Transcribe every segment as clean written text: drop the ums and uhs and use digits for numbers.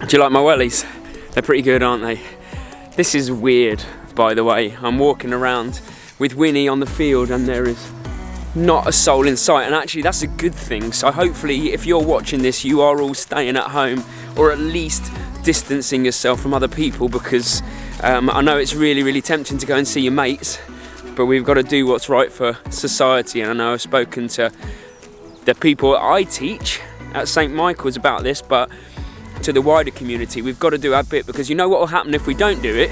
Do you like my wellies? They're pretty good, aren't they? This is weird, by the way. I'm walking around with Winnie on the field and there is not a soul in sight, and actually that's a good thing. So hopefully if you're watching this, you are all staying at home, or at least distancing yourself from other people, because I know it's really tempting to go and see your mates, but we've got to do what's right for society. And I know I've spoken to the people I teach at St. Michael's about this, but to the wider community, we've got to do our bit, because you know what will happen if we don't do it?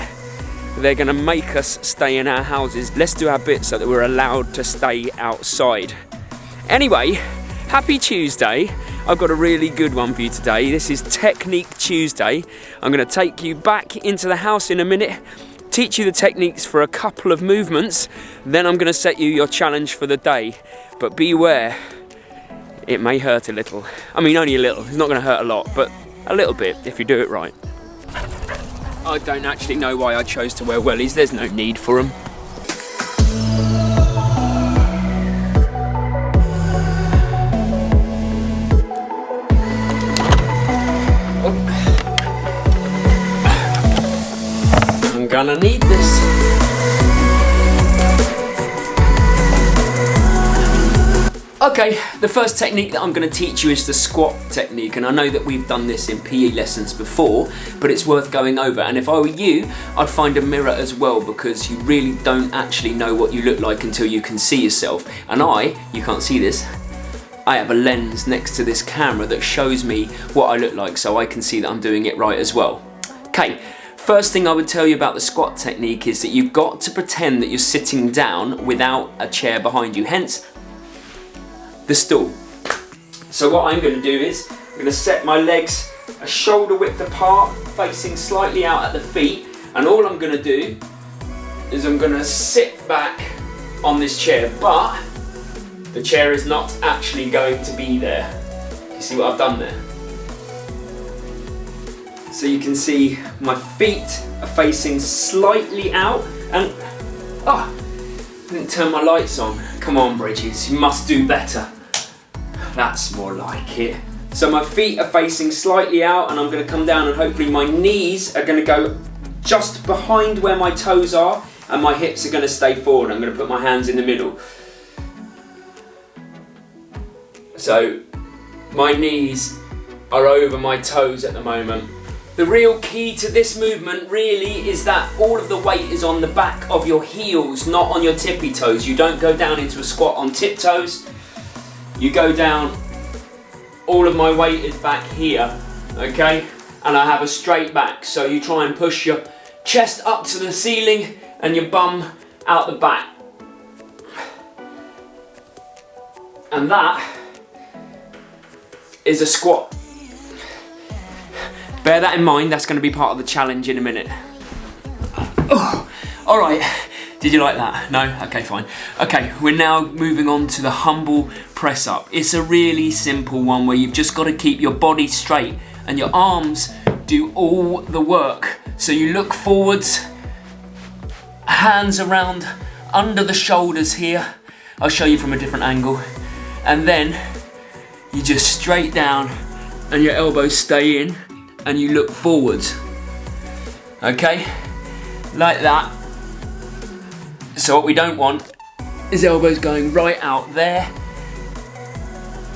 They're going to make us stay in our houses. Let's do our bit so that we're allowed to stay outside. Anyway, happy Tuesday. I've got a really good one for you today. This is Technique Tuesday. I'm going to take you back into the house in a minute, teach you the techniques for a couple of movements, then I'm going to set you your challenge for the day. But beware, it may hurt a little. I mean, only a little. It's not going to hurt a lot, but a little bit if you do it right. I don't actually know why I chose to wear wellies. There's no need for them. I'm gonna need this. Okay, the first technique that I'm going to teach you is the squat technique, and I know that we've done this in PE lessons before, but it's worth going over. And if I were you, I'd find a mirror as well, because you really don't actually know what you look like until you can see yourself. And you can't see this, I have a lens next to this camera that shows me what I look like, so I can see that I'm doing it right as well. Okay, first thing I would tell you about the squat technique is that you've got to pretend that you're sitting down without a chair behind you, hence the stool. So what I'm going to do is I'm going to set my legs a shoulder width apart, facing slightly out at the feet, and all I'm going to do is I'm going to sit back on this chair, but the chair is not actually going to be there. You see what I've done there? So you can see my feet are facing slightly out, and I didn't turn my lights on. Come on, Bridges, you must do better. That's more like it. So my feet are facing slightly out, and I'm going to come down, and hopefully my knees are going to go just behind where my toes are, and my hips are going to stay forward. I'm going to put my hands in the middle. So my knees are over my toes at the moment. The real key to this movement really is that all of the weight is on the back of your heels, not on your tippy toes. You don't go down into a squat on tiptoes. You go down, all of my weight is back here, okay? And I have a straight back, so you try and push your chest up to the ceiling and your bum out the back. And that is a squat. Bear that in mind, that's going to be part of the challenge in a minute. Oh, all right. Did you like that? No? Okay, fine. Okay, we're now moving on to the humble press up. It's a really simple one where you've just got to keep your body straight and your arms do all the work. So you look forwards, hands around under the shoulders here. I'll show you from a different angle. And then you just straight down and your elbows stay in and you look forwards. Okay? Like that. So what we don't want is elbows going right out there.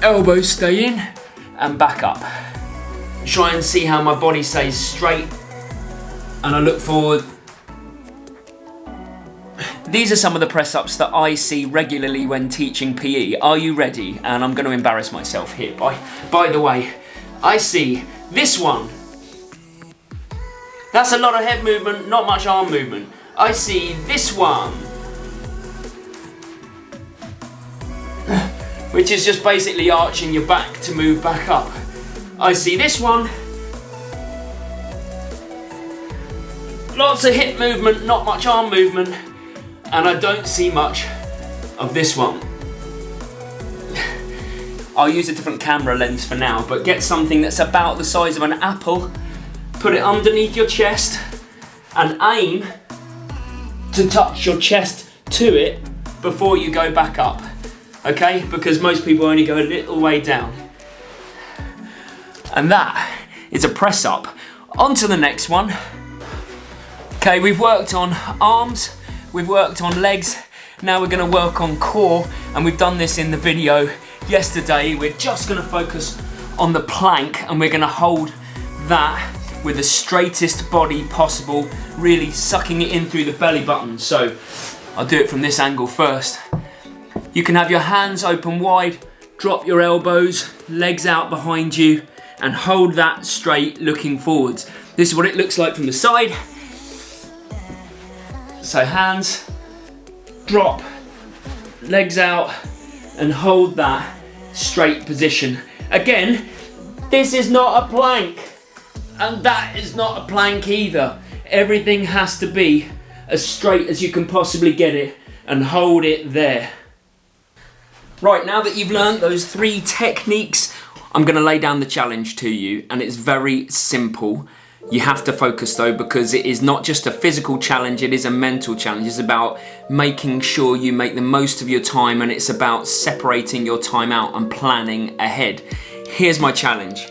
Elbows stay in and back up. Try and see how my body stays straight and I look forward. These are some of the press ups that I see regularly when teaching PE. Are you ready? And I'm going to embarrass myself here. By the way, I see this one. That's a lot of head movement, not much arm movement. I see this one, which is just basically arching your back to move back up. I see this one. Lots of hip movement, not much arm movement. And I don't see much of this one. I'll use a different camera lens for now, but get something that's about the size of an apple, put it underneath your chest, and aim to touch your chest to it before you go back up. Okay? Because most people only go a little way down. And that is a press up On to the next one. Okay, we've worked on arms, we've worked on legs, now we're gonna work on core, and we've done this in the video yesterday. We're just gonna focus on the plank, and we're gonna hold that with the straightest body possible, really sucking it in through the belly button. So I'll do it from this angle first. You can have your hands open wide, drop your elbows, legs out behind you, and hold that straight looking forwards. This is what it looks like from the side. So hands, drop, legs out, and hold that straight position. Again, this is not a plank, and that is not a plank either. Everything has to be as straight as you can possibly get it, and hold it there. Right, now that you've learned those 3 techniques, I'm gonna lay down the challenge to you, and it's very simple. You have to focus though, because it is not just a physical challenge, it is a mental challenge. It's about making sure you make the most of your time, and it's about separating your time out and planning ahead. Here's my challenge.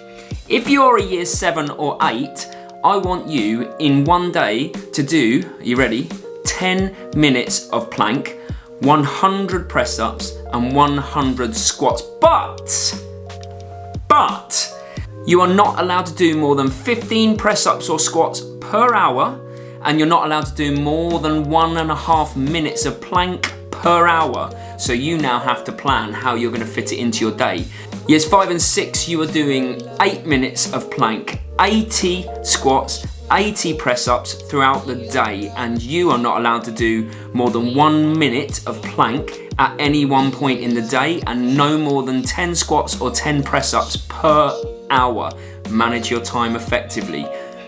If you're a year 7 or 8, I want you in one day to do, are you ready? 10 minutes of plank, 100 press-ups and 100 squats. But you are not allowed to do more than 15 press-ups or squats per hour, and you're not allowed to do more than 1.5 minutes of plank per hour. So you now have to plan how you're going to fit it into your day. Years 5 and 6, you are doing 8 minutes of plank, 80 squats, 80 press-ups throughout the day, and you are not allowed to do more than 1 minute of plank at any one point in the day, and no more than 10 squats or 10 press-ups per hour. Manage your time effectively.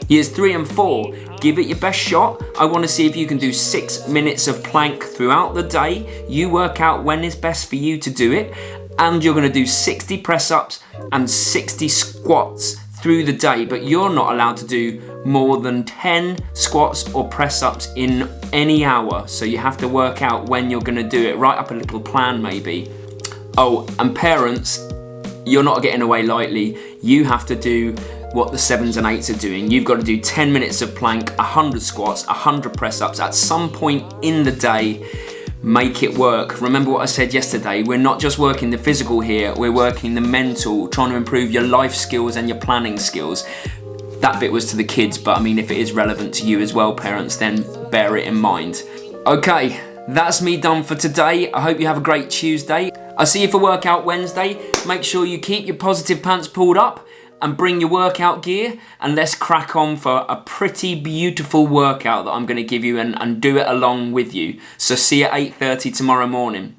Years 3 and 4, give it your best shot. I want to see if you can do 6 minutes of plank throughout the day. You work out when is best for you to do it, and you're going to do 60 press-ups and 60 squats through the day, but you're not allowed to do more than 10 squats or press-ups in any hour. So you have to work out when you're going to do it. Write up a little plan maybe. Oh, and parents, you're not getting away lightly. You have to do what the 7s and 8s are doing. You've got to do 10 minutes of plank, 100 squats, 100 press-ups at some point in the day. Make it work. Remember what I said yesterday, we're not just working the physical here, we're working the mental, trying to improve your life skills and your planning skills. That bit was to the kids, but I mean, if it is relevant to you as well, parents, then bear it in mind. Okay, that's me done for today. I hope you have a great Tuesday. I'll see you for Workout Wednesday. Make sure you keep your positive pants pulled up and bring your workout gear, and let's crack on for a pretty beautiful workout that I'm going to give you and do it along with you. So see you at 8:30 tomorrow morning.